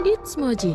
It's Moji.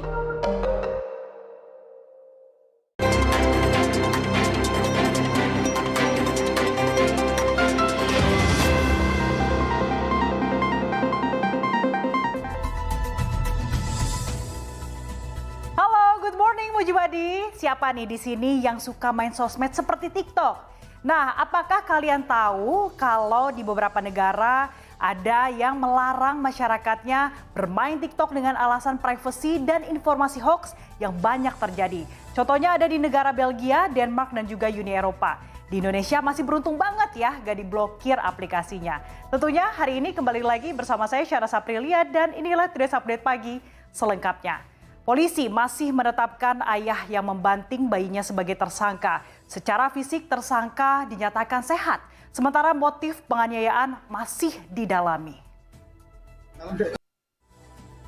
Halo, good morning Mujibadi. Siapa nih di sini yang suka main sosmed seperti TikTok? Nah, apakah kalian tahu kalau di beberapa negara ada yang melarang masyarakatnya bermain TikTok dengan alasan privasi dan informasi hoax yang banyak terjadi. Contohnya ada di negara Belgia, Denmark, dan juga Uni Eropa. Di Indonesia masih beruntung banget ya gak diblokir aplikasinya. Tentunya hari ini kembali lagi bersama saya Syara Saprilia dan inilah Today's Update Pagi selengkapnya. Polisi masih menetapkan ayah yang membanting bayinya sebagai tersangka. Secara fisik tersangka dinyatakan sehat, sementara motif penganiayaan masih didalami.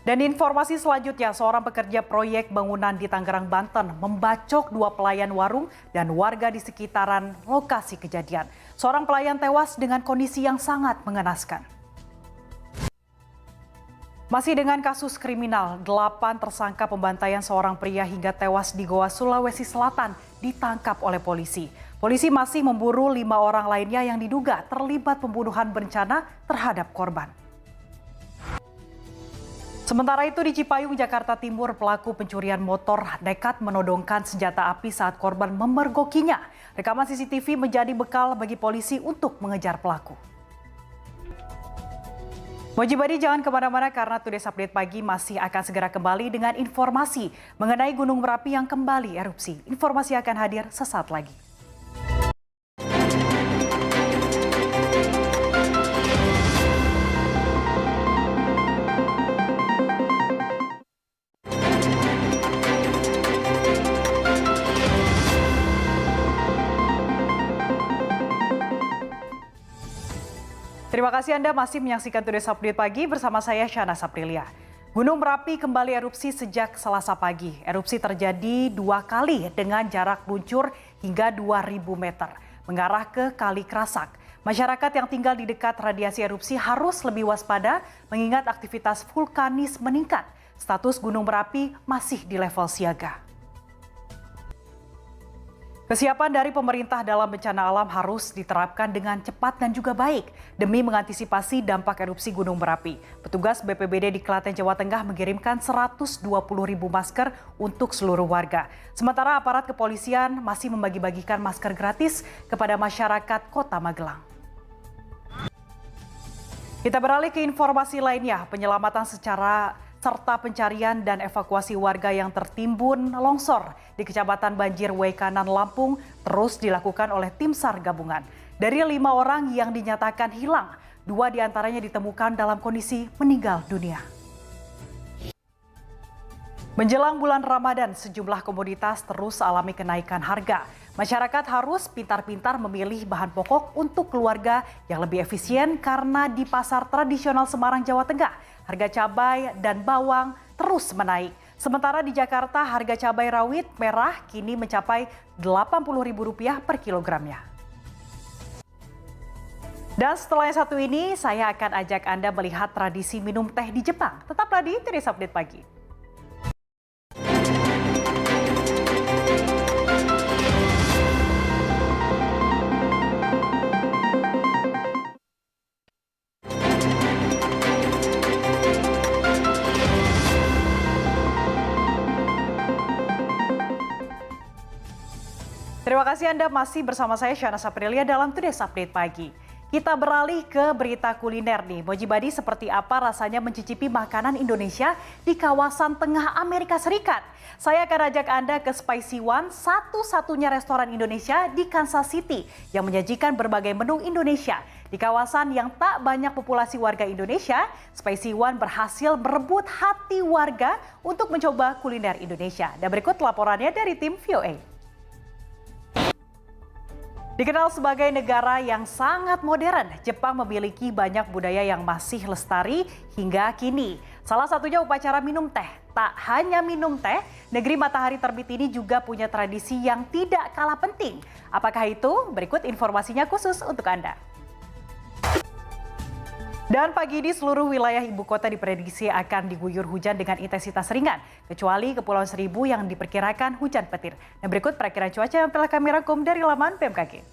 Dan informasi selanjutnya, seorang pekerja proyek bangunan di Tangerang, Banten membacok 2 pelayan warung dan warga di sekitaran lokasi kejadian. Seorang pelayan tewas dengan kondisi yang sangat mengenaskan. Masih dengan kasus kriminal, 8 tersangka pembantaian seorang pria hingga tewas di Goa, Sulawesi Selatan ditangkap oleh polisi. Polisi masih memburu 5 orang lainnya yang diduga terlibat pembunuhan berencana terhadap korban. Sementara itu di Cipayung, Jakarta Timur, pelaku pencurian motor nekat menodongkan senjata api saat korban memergokinya. Rekaman CCTV menjadi bekal bagi polisi untuk mengejar pelaku. Mujibadi jangan kemana-mana karena Today's Update Pagi masih akan segera kembali dengan informasi mengenai Gunung Merapi yang kembali erupsi. Informasi akan hadir sesaat lagi. Terima kasih Anda masih menyaksikan Today's Update Pagi bersama saya Syana Saprilia. Gunung Merapi kembali erupsi sejak Selasa pagi. Erupsi terjadi 2 kali dengan jarak luncur hingga 2.000 meter mengarah ke Kali Krasak. Masyarakat yang tinggal di dekat radiasi erupsi harus lebih waspada mengingat aktivitas vulkanis meningkat. Status Gunung Merapi masih di level siaga. Kesiapan dari pemerintah dalam bencana alam harus diterapkan dengan cepat dan juga baik demi mengantisipasi dampak erupsi Gunung Merapi. Petugas BPBD di Klaten, Jawa Tengah mengirimkan 120.000 masker untuk seluruh warga. Sementara aparat kepolisian masih membagi-bagikan masker gratis kepada masyarakat Kota Magelang. Kita beralih ke informasi lainnya, penyelamatan serta pencarian dan evakuasi warga yang tertimbun longsor di Kecamatan Banjir Waikanan, Lampung terus dilakukan oleh tim SAR gabungan. Dari 5 orang yang dinyatakan hilang, 2 diantaranya ditemukan dalam kondisi meninggal dunia. Menjelang bulan Ramadan, sejumlah komoditas terus alami kenaikan harga. Masyarakat harus pintar-pintar memilih bahan pokok untuk keluarga yang lebih efisien karena di pasar tradisional Semarang, Jawa Tengah, harga cabai dan bawang terus menaik. Sementara di Jakarta, harga cabai rawit merah kini mencapai Rp80.000 per kilogramnya. Dan setelah yang satu ini, saya akan ajak Anda melihat tradisi minum teh di Jepang. Tetaplah di Today's Update Pagi. Terima kasih Anda masih bersama saya Syana Saprilia dalam Today's Update Pagi. Kita beralih ke berita kuliner nih. Mujibadi, seperti apa rasanya mencicipi makanan Indonesia di kawasan tengah Amerika Serikat? Saya akan ajak Anda ke Spicy One, satu-satunya restoran Indonesia di Kansas City yang menyajikan berbagai menu Indonesia. Di kawasan yang tak banyak populasi warga Indonesia, Spicy One berhasil merebut hati warga untuk mencoba kuliner Indonesia. Dan berikut laporannya dari tim VOA. Dikenal sebagai negara yang sangat modern, Jepang memiliki banyak budaya yang masih lestari hingga kini. Salah satunya upacara minum teh. Tak hanya minum teh, negeri matahari terbit ini juga punya tradisi yang tidak kalah penting. Apakah itu? Berikut informasinya khusus untuk Anda. Dan pagi ini seluruh wilayah ibu kota diprediksi akan diguyur hujan dengan intensitas ringan, kecuali Kepulauan Seribu yang diperkirakan hujan petir. Dan berikut perakiraan cuaca yang telah kami rangkum dari laman BMKG.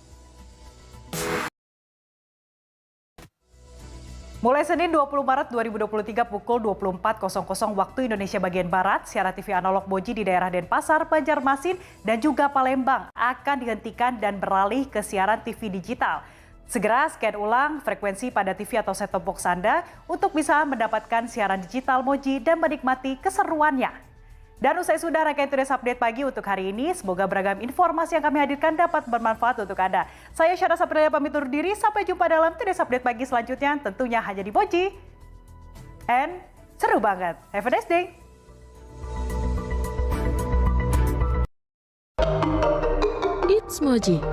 Mulai Senin 20 Maret 2023 pukul 24.00 waktu Indonesia bagian Barat, siaran TV analog Moji di daerah Denpasar, Banjarmasin, dan juga Palembang akan dihentikan dan beralih ke siaran TV digital. Segera scan ulang frekuensi pada TV atau set-top box Anda untuk bisa mendapatkan siaran digital Moji dan menikmati keseruannya. Dan usai sudah rangkaian Today's Update pagi untuk hari ini, semoga beragam informasi yang kami hadirkan dapat bermanfaat untuk Anda. Saya Syara Saprilia pamit undur diri, sampai jumpa dalam Today's Update pagi selanjutnya, tentunya hanya di Moji. And seru banget. Have a nice day. It's Moji.